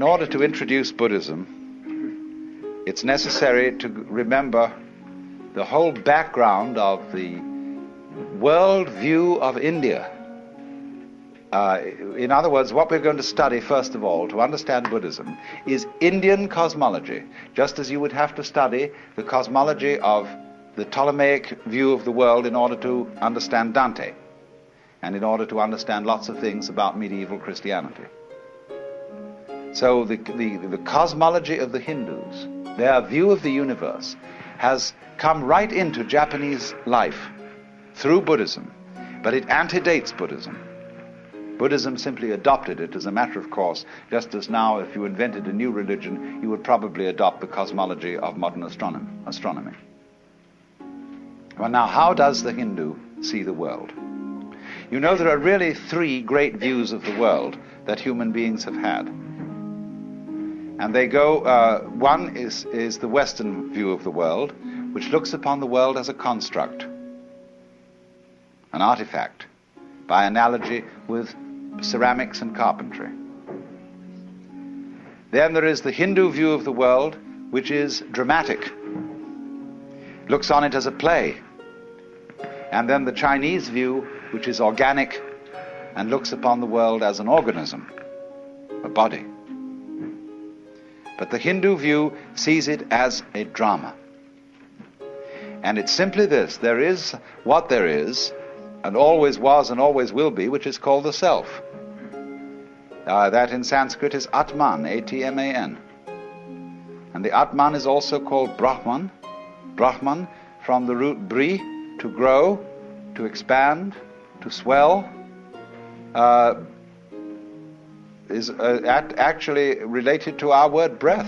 in order to introduce Buddhism, it's necessary to remember the whole background of the world view of India. In other words, what we're going to study, first of all, to understand Buddhism, is Indian cosmology, just as you would have to study the cosmology of the Ptolemaic view of the world in order to understand Dante, and in order to understand lots of things about medieval Christianity. So the cosmology of the Hindus, their view of the universe, has come right into Japanese life through Buddhism, but it antedates Buddhism. Buddhism simply adopted it as a matter of course, just as now if you invented a new religion, you would probably adopt the cosmology of modern astronomy. Well, now, how does the Hindu see the world? You know, there are really three great views of the world that human beings have had. And they go, one is the Western view of the world, which looks upon the world as a construct, an artifact, by analogy with ceramics and carpentry. Then there is the Hindu view of the world, which is dramatic, looks on it as a play. And then the Chinese view, which is organic and looks upon the world as an organism, a body. But the Hindu view sees it as a drama. And it's simply this: there is what there is, and always was and always will be, which is called the self. That in Sanskrit is atman, A-T-M-A-N. And the atman is also called Brahman. Brahman, from the root bri, to grow, to expand, to swell, is actually related to our word breath.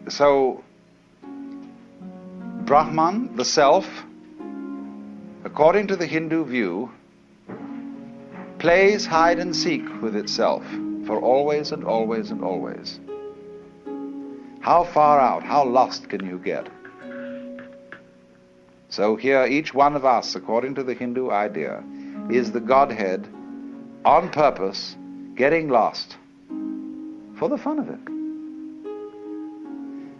So Brahman, the self, according to the Hindu view, plays hide and seek with itself for always and always and always. How far out, how lost can you get? So here each one of us, according to the Hindu idea, is the Godhead on purpose, getting lost for the fun of it.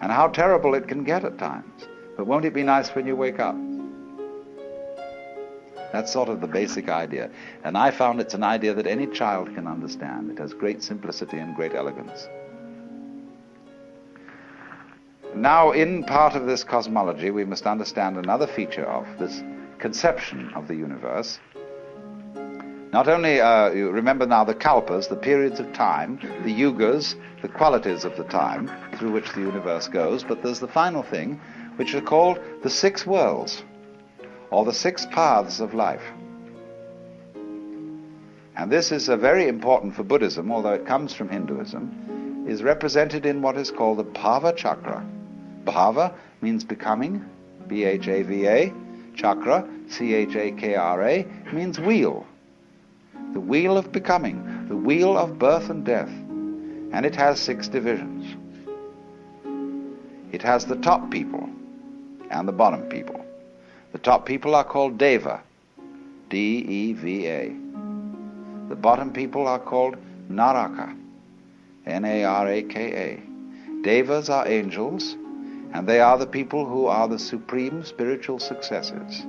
And how terrible it can get at times. But won't it be nice when you wake up? That's sort of the basic idea. And I found it's an idea that any child can understand. It has great simplicity and great elegance. Now, in part of this cosmology, we must understand another feature of this conception of the universe. Not only, you remember now the kalpas, the periods of time, the yugas, the qualities of the time through which the universe goes, but there's the final thing, which are called the six worlds, or the six paths of life. And this is very important for Buddhism, although it comes from Hinduism, is represented in what is called the Bhava Chakra. Bhava means becoming, B-H-A-V-A. Chakra, C-H-A-K-R-A, means wheel. The wheel of becoming, the wheel of birth and death. And it has 6 divisions. It has the top people and the bottom people. The top people are called Deva, D-E-V-A. The bottom people are called Naraka, N-A-R-A-K-A. Devas are angels, and they are the people who are the supreme spiritual successors.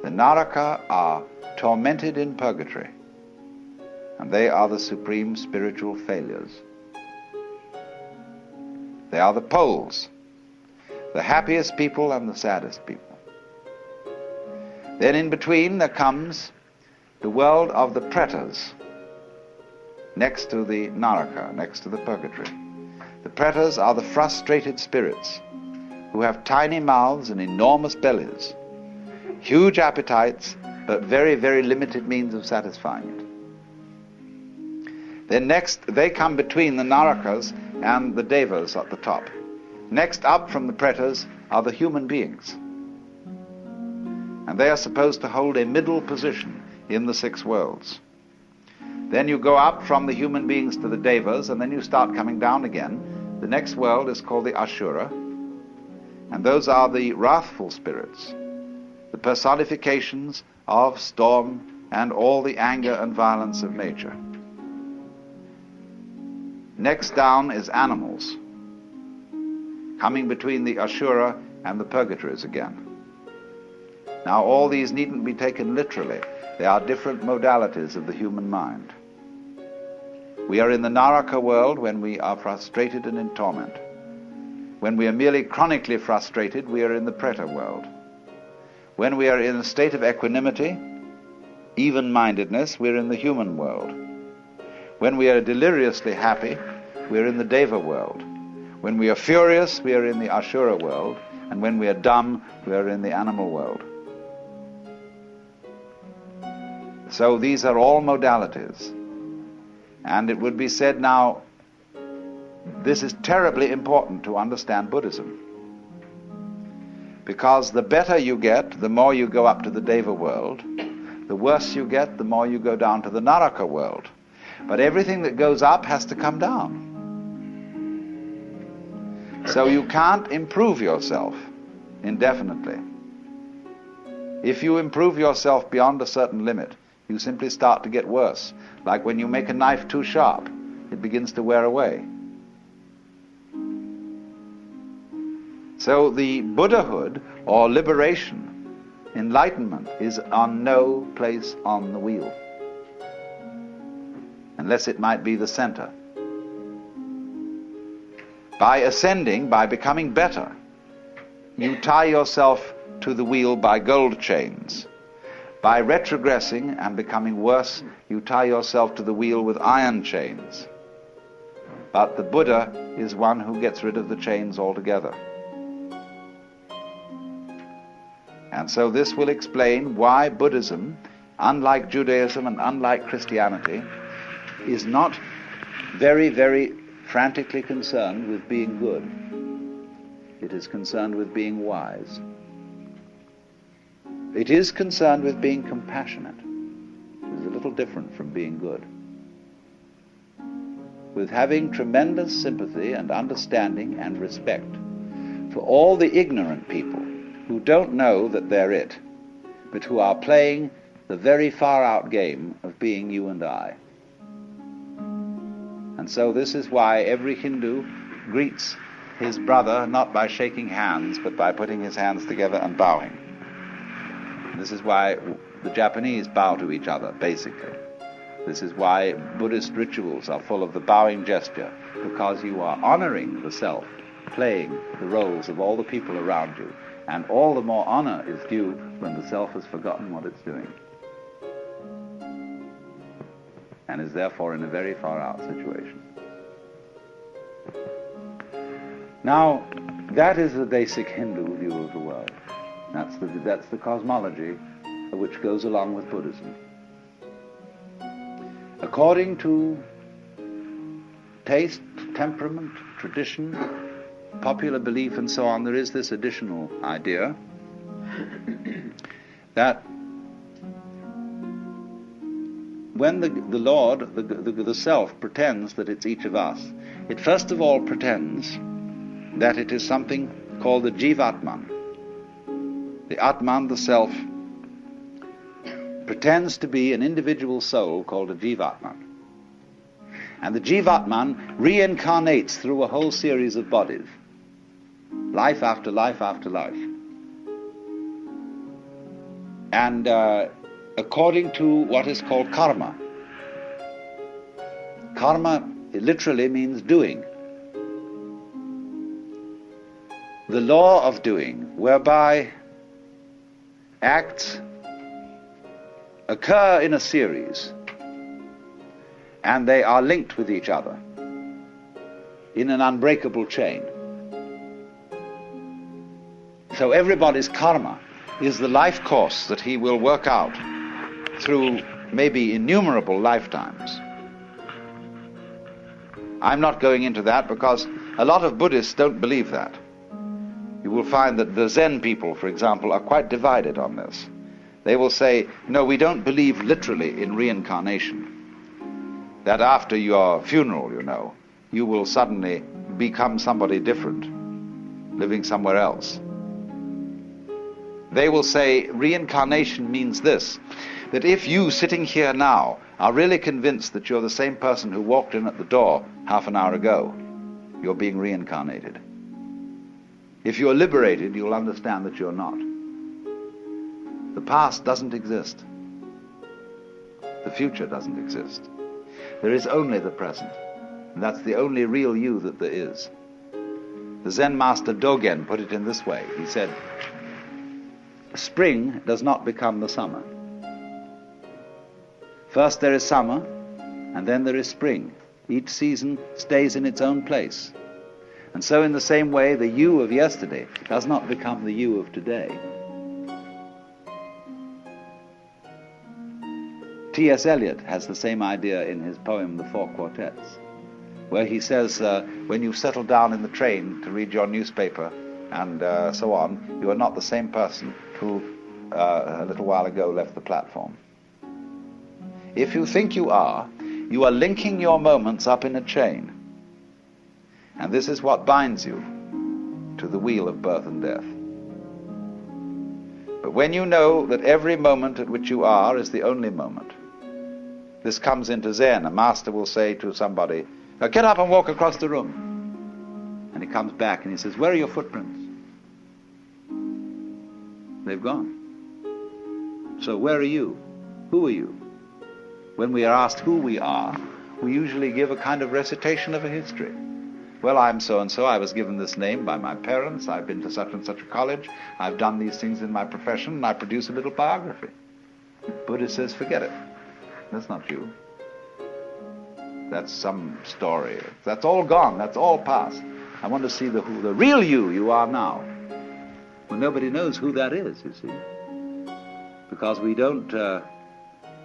The Naraka are tormented in purgatory, and they are the supreme spiritual failures. They are the poles, the happiest people and the saddest people. Then in between there comes the world of the pretas, next to the Naraka, next to the purgatory. The pretas are the frustrated spirits who have tiny mouths and enormous bellies, huge appetites, but very, very limited means of satisfying it. Then next, they come between the Narakas and the Devas at the top. Next up from the pretas are the human beings. And they are supposed to hold a middle position in the 6 worlds. Then you go up from the human beings to the Devas, and then you start coming down again. The next world is called the Ashura, and those are the wrathful spirits, the personifications of storm and all the anger and violence of nature. Next down is animals, coming between the Asura and the purgatories again. Now all these needn't be taken literally. They are different modalities of the human mind. We are in the Naraka world when we are frustrated and in torment. When we are merely chronically frustrated, we are in the Preta world. When we are in a state of equanimity, even-mindedness, we are in the human world. When we are deliriously happy, we are in the Deva world. When we are furious, we are in the Ashura world. And when we are dumb, we are in the animal world. So these are all modalities. And it would be said now, this is terribly important to understand Buddhism. Because the better you get, the more you go up to the Deva world. The worse you get, the more you go down to the Naraka world. But everything that goes up has to come down. So you can't improve yourself indefinitely. If you improve yourself beyond a certain limit, you simply start to get worse. Like when you make a knife too sharp, it begins to wear away. So the Buddhahood, or liberation, enlightenment, is on no place on the wheel, unless it might be the center. By ascending, by becoming better, you tie yourself to the wheel by gold chains. By retrogressing and becoming worse, you tie yourself to the wheel with iron chains. But the Buddha is one who gets rid of the chains altogether. And so this will explain why Buddhism, unlike Judaism and unlike Christianity, is not very, very frantically concerned with being good. It is concerned with being wise. It is concerned with being compassionate. It is a little different from being good. With having tremendous sympathy and understanding and respect for all the ignorant people who don't know that they're it, but who are playing the very far-out game of being you and I. And so this is why every Hindu greets his brother not by shaking hands, but by putting his hands together and bowing. This is why the Japanese bow to each other, basically. This is why Buddhist rituals are full of the bowing gesture, because you are honoring the self, playing the roles of all the people around you, and all the more honor is due when the self has forgotten what it's doing, and is therefore in a very far-out situation. Now, that is the basic Hindu view of the world. That's the cosmology which goes along with Buddhism. According to taste, temperament, tradition, popular belief and so on, there is this additional idea that when the Lord, the self, pretends that it's each of us, it first of all pretends that it is something called the Jivatman. The Atman, the self, pretends to be an individual soul called a Jivatman. And the Jivatman reincarnates through a whole series of bodies, life after life after life. And according to what is called karma, karma literally means doing. The law of doing, whereby acts occur in a series and they are linked with each other in an unbreakable chain. So everybody's karma is the life course that he will work out through maybe innumerable lifetimes. I'm not going into that because a lot of Buddhists don't believe that. You will find that the Zen people, for example, are quite divided on this. They will say, no, we don't believe literally in reincarnation. That after your funeral, you will suddenly become somebody different, living somewhere else. They will say reincarnation means this. that if you, sitting here now, are really convinced that you're the same person who walked in at the door half an hour ago, you're being reincarnated. If you're liberated, you'll understand that you're not. The past doesn't exist. The future doesn't exist. There is only the present, and that's the only real you that there is. The Zen master Dogen put it in this way. He said, spring does not become the summer. First there is summer, and then there is spring. Each season stays in its own place. And so in the same way, the you of yesterday does not become the you of today. T.S. Eliot has the same idea in his poem, The Four Quartets, where he says, when you settle down in the train to read your newspaper and so on, you are not the same person who a little while ago left the platform. If you think you are linking your moments up in a chain. And this is what binds you to the wheel of birth and death. But when you know that every moment at which you are is the only moment, this comes into Zen. A master will say to somebody, now get up and walk across the room. And he comes back and he says, where are your footprints? They've gone. So where are you? Who are you? When we are asked who we are, we usually give a kind of recitation of a history. Well, I'm so-and-so, I was given this name by my parents, I've been to such and such a college, I've done these things in my profession, and I produce a little biography. Buddha says, forget it. That's not you. That's some story. That's all gone, that's all past. I want to see the real you are now. Well, nobody knows who that is, you see. Because we don't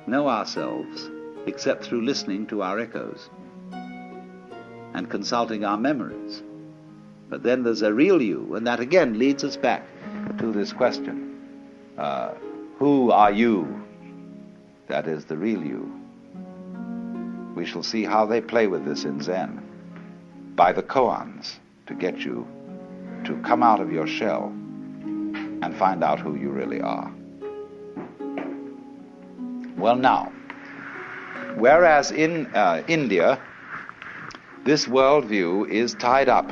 know ourselves except through listening to our echoes and consulting our memories. But then there's a real you, and that again leads us back to this question. Who are you? That is the real you. We shall see how they play with this in Zen, by the koans, to get you to come out of your shell and find out who you really are. Well now, whereas in India, this worldview is tied up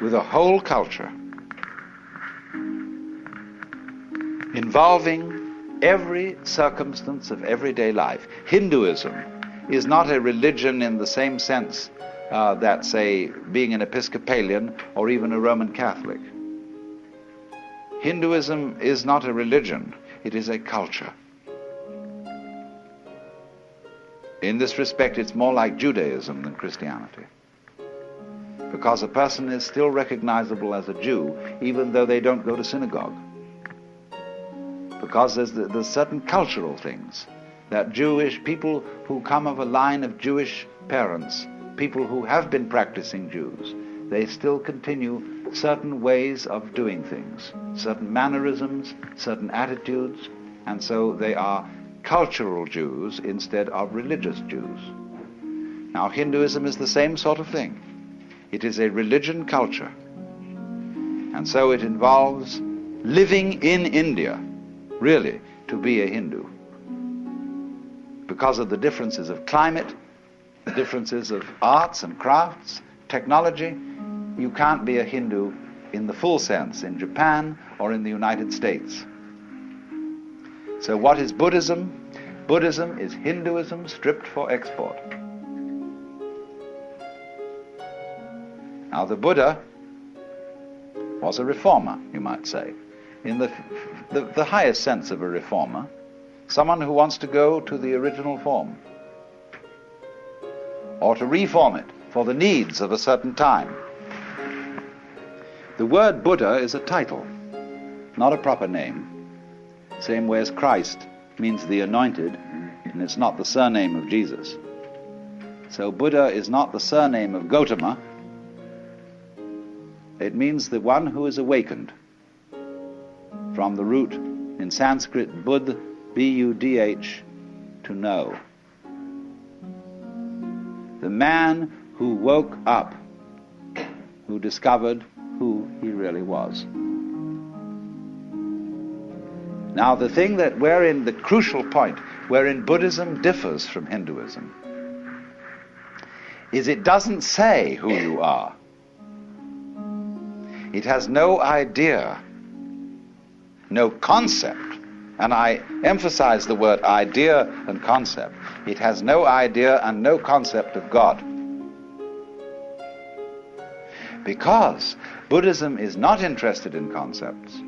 with a whole culture involving every circumstance of everyday life. Hinduism is not a religion in the same sense that, say, being an Episcopalian or even a Roman Catholic. Hinduism is not a religion, it is a culture. In this respect, it's more like Judaism than Christianity, because a person is still recognizable as a Jew even though they don't go to synagogue. Because there's certain cultural things that Jewish people who come of a line of Jewish parents, people who have been practicing Jews, they still continue certain ways of doing things, certain mannerisms, certain attitudes, and so they are cultural Jews instead of religious Jews. Now, Hinduism is the same sort of thing. It is a religion culture, and so it involves living in India, really, to be a Hindu. Because of the differences of climate, the differences of arts and crafts, technology, you can't be a Hindu in the full sense in Japan or in the United States. So what is Buddhism? Buddhism is Hinduism stripped for export. Now the Buddha was a reformer, you might say, in the highest sense of a reformer, someone who wants to go to the original form, or to reform it for the needs of a certain time. The word Buddha is a title, not a proper name. Same way as Christ means the anointed, and it's not the surname of Jesus. So Buddha is not the surname of Gautama. It means the one who is awakened, from the root in Sanskrit Budh, B-U-D-H, to know. The man who woke up, who discovered who he really was. Now, the thing the crucial point wherein Buddhism differs from Hinduism is it doesn't say who you are. It has no idea, no concept, and I emphasize the word idea and concept. It has no idea and no concept of God. Because Buddhism is not interested in concepts,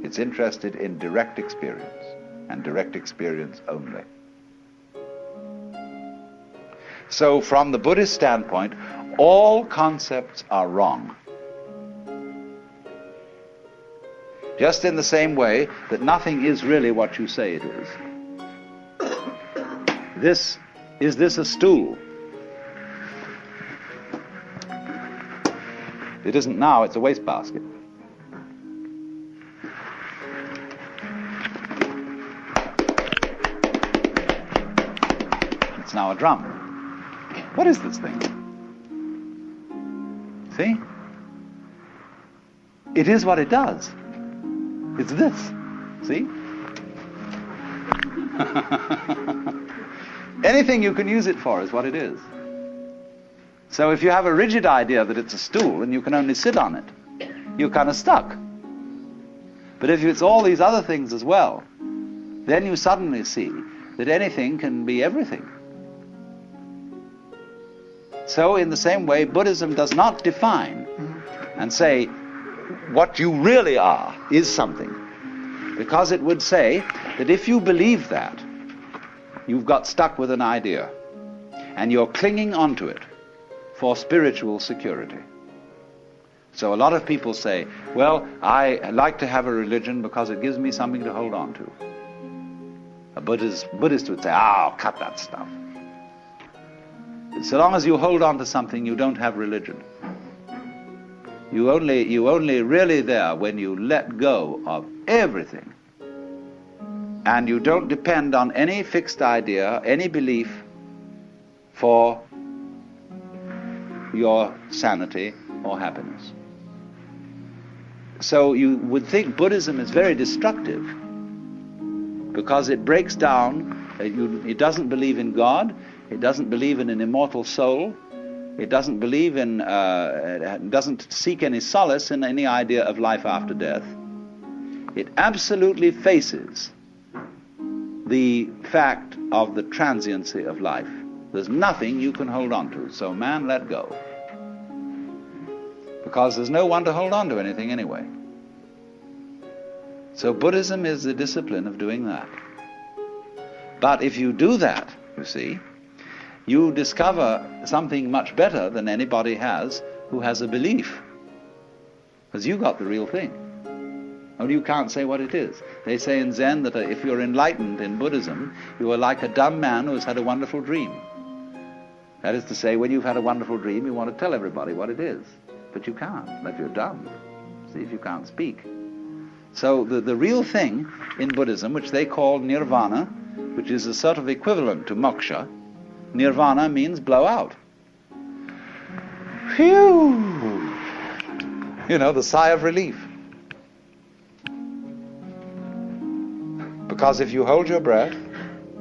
it's interested in direct experience, and direct experience only. So from the Buddhist standpoint, all concepts are wrong. Just in the same way that nothing is really what you say it is. Is this a stool? It isn't now, it's a wastebasket. It's now a drum. What is this thing? See? It is what it does. It's this. See? Anything you can use it for is what it is. So if you have a rigid idea that it's a stool and you can only sit on it, you're kind of stuck. But if it's all these other things as well, then you suddenly see that anything can be everything. So in the same way, Buddhism does not define and say what you really are is something. Because it would say that if you believe that, you've got stuck with an idea and you're clinging onto it for spiritual security. So a lot of people say, well, I like to have a religion because it gives me something to hold on to. A Buddhist would say, cut that stuff. So long as you hold on to something, you don't have religion. You only really there when you let go of everything. And you don't depend on any fixed idea, any belief for your sanity or happiness. So you would think Buddhism is very destructive because it breaks down, it doesn't believe in God, it doesn't believe in an immortal soul, it doesn't believe in, doesn't seek any solace in any idea of life after death. It absolutely faces the fact of the transiency of life. There's nothing you can hold on to, so man, let go. Because there's no one to hold on to anything anyway. So Buddhism is the discipline of doing that. But if you do that, you see, you discover something much better than anybody has who has a belief. Because you got the real thing. Only you can't say what it is. They say in Zen that if you're enlightened in Buddhism, you are like a dumb man who has had a wonderful dream. That is to say, when you've had a wonderful dream, you want to tell everybody what it is. But you can't, if you're dumb. See, if you can't speak. So the real thing in Buddhism, which they call Nirvana, which is a sort of equivalent to moksha, Nirvana means blow out. Phew! You know, the sigh of relief. Because if you hold your breath,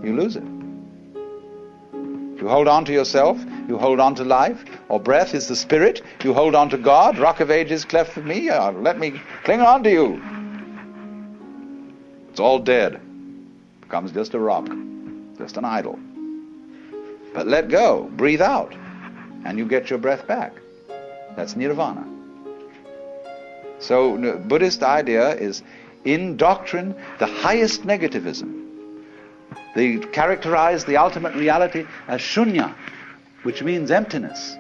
you lose it. If you hold on to yourself, you hold on to life, or breath is the spirit, you hold on to God, rock of ages cleft for me, let me cling on to you. It's all dead. Becomes just a rock, just an idol. But let go, breathe out, and you get your breath back. That's nirvana. So the Buddhist idea is, in doctrine, the highest negativism. They characterize the ultimate reality as shunya, which means emptiness.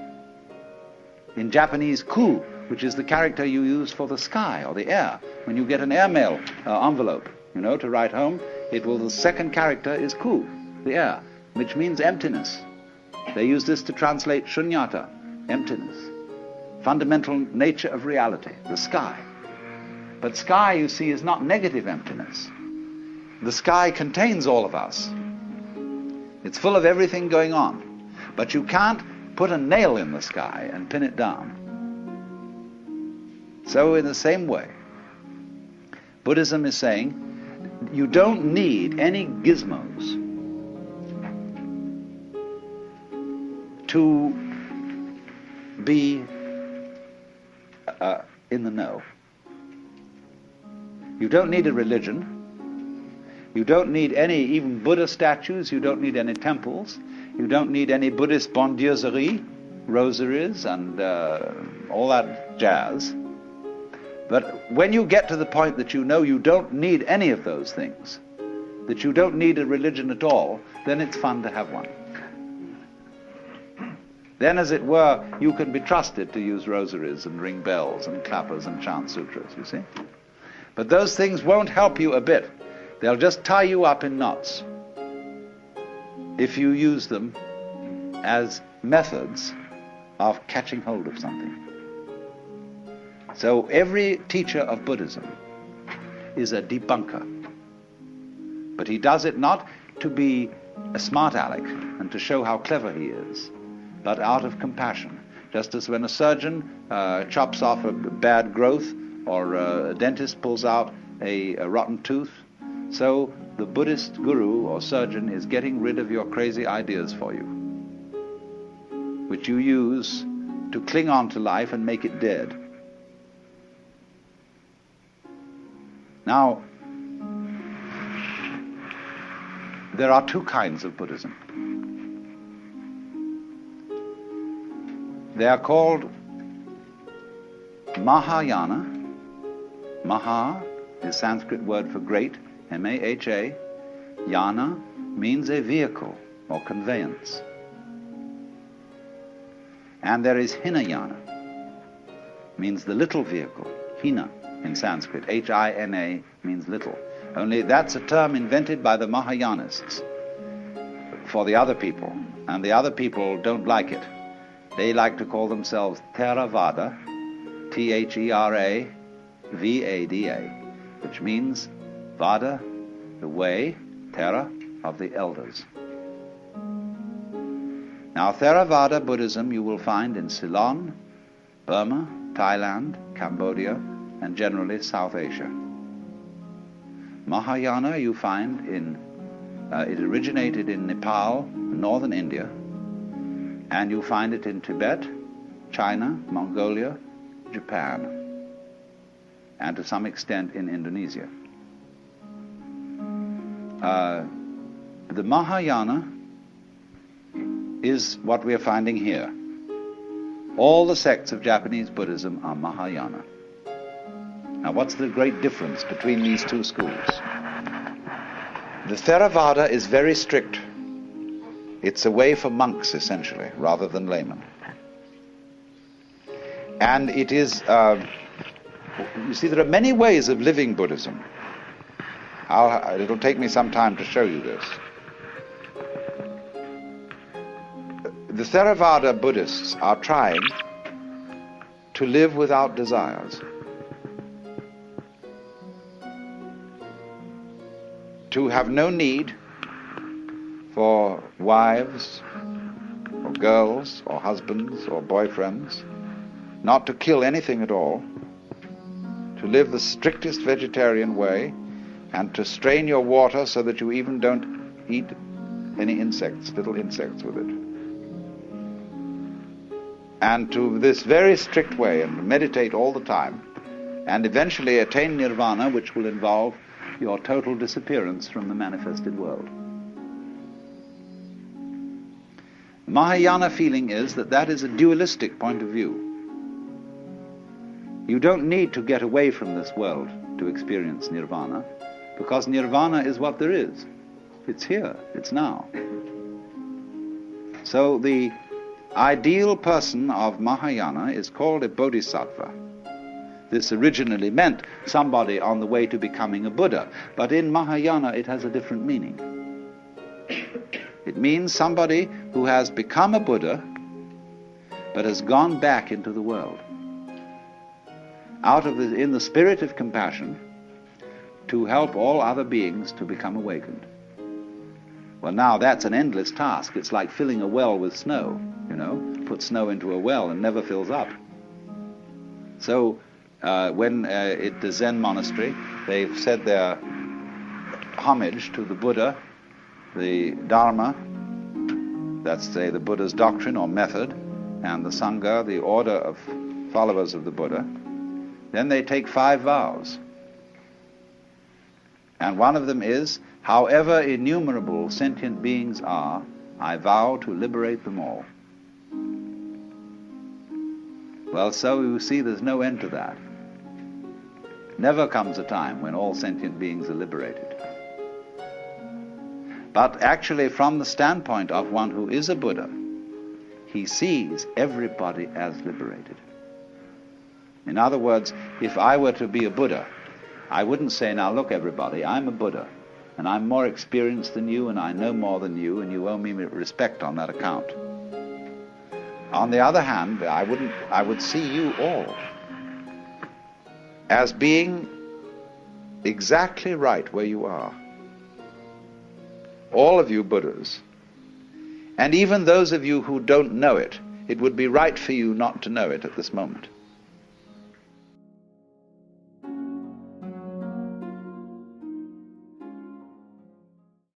In Japanese, ku, which is the character you use for the sky or the air. When you get an airmail envelope, to write home, the second character is ku, the air, which means emptiness. They use this to translate shunyata, emptiness. Fundamental nature of reality, the sky. But sky, you see, is not negative emptiness. The sky contains all of us. It's full of everything going on. But you can't put a nail in the sky and pin it down. So in the same way, Buddhism is saying, you don't need any gizmos to be in the know. You don't need a religion. You don't need any, even Buddha statues. You don't need any temples. You don't need any Buddhist bondieuserie, rosaries, and all that jazz. But when you get to the point that you know you don't need any of those things, that you don't need a religion at all, then it's fun to have one. Then, as it were, you can be trusted to use rosaries and ring bells and clappers and chant sutras, you see. But those things won't help you a bit. They'll just tie you up in knots if you use them as methods of catching hold of something. So every teacher of Buddhism is a debunker. But he does it not to be a smart aleck and to show how clever he is, but out of compassion. Just as when a surgeon chops off a bad growth, or a dentist pulls out a rotten tooth, so the Buddhist guru or surgeon is getting rid of your crazy ideas for you, which you use to cling on to life and make it dead. Now, there are two kinds of Buddhism. They are called Mahayana. Maha is Sanskrit word for great, M-A-H-A. Yana means a vehicle or conveyance. And there is Hinayana, means the little vehicle. Hina in Sanskrit, H-I-N-A means little. Only that's a term invented by the Mahayanists for the other people, and the other people don't like it. They like to call themselves Theravada, T-H-E-R-A-V-A-D-A, which means Vada, the way, Thera, of the elders. Now, Theravada Buddhism you will find in Ceylon, Burma, Thailand, Cambodia, and generally South Asia. Mahayana you find in, it originated in Nepal, northern India, and you find it in Tibet, China, Mongolia, Japan, and to some extent in Indonesia. The Mahayana is what we are finding here. All the sects of Japanese Buddhism are Mahayana. Now, what's the great difference between these two schools? The Theravada is very strict. It's a way for monks, essentially, rather than laymen. And it is, you see, there are many ways of living Buddhism. It'll take me some time to show you this. The Theravada Buddhists are trying to live without desires, to have no need for wives, or girls, or husbands, or boyfriends, not to kill anything at all, to live the strictest vegetarian way, and to strain your water so that you even don't eat any insects, little insects with it. And to this very strict way, and meditate all the time, and eventually attain nirvana, which will involve your total disappearance from the manifested world. Mahayana feeling is that that is a dualistic point of view. You don't need to get away from this world to experience nirvana, because nirvana is what there is. It's here, it's now. So the ideal person of Mahayana is called a bodhisattva. This originally meant somebody on the way to becoming a Buddha, but in Mahayana it has a different meaning. It means somebody who has become a Buddha, but has gone back into the world. In the spirit of compassion, to help all other beings to become awakened. Well, now that's an endless task. It's like filling a well with snow, Put snow into a well and never fills up. So when at the Zen monastery, they've said their homage to the Buddha, the Dharma, that's say the Buddha's doctrine or method, and the Sangha, the order of followers of the Buddha, then they take 5 vows. And one of them is, however innumerable sentient beings are, I vow to liberate them all. Well, so you see there's no end to that. Never comes a time when all sentient beings are liberated. But actually, from the standpoint of one who is a Buddha, he sees everybody as liberated. In other words, if I were to be a Buddha, I wouldn't say, now look everybody, I'm a Buddha, and I'm more experienced than you, and I know more than you, and you owe me respect on that account. On the other hand, I would see you all as being exactly right where you are. All of you Buddhas, and even those of you who don't know it, it would be right for you not to know it at this moment.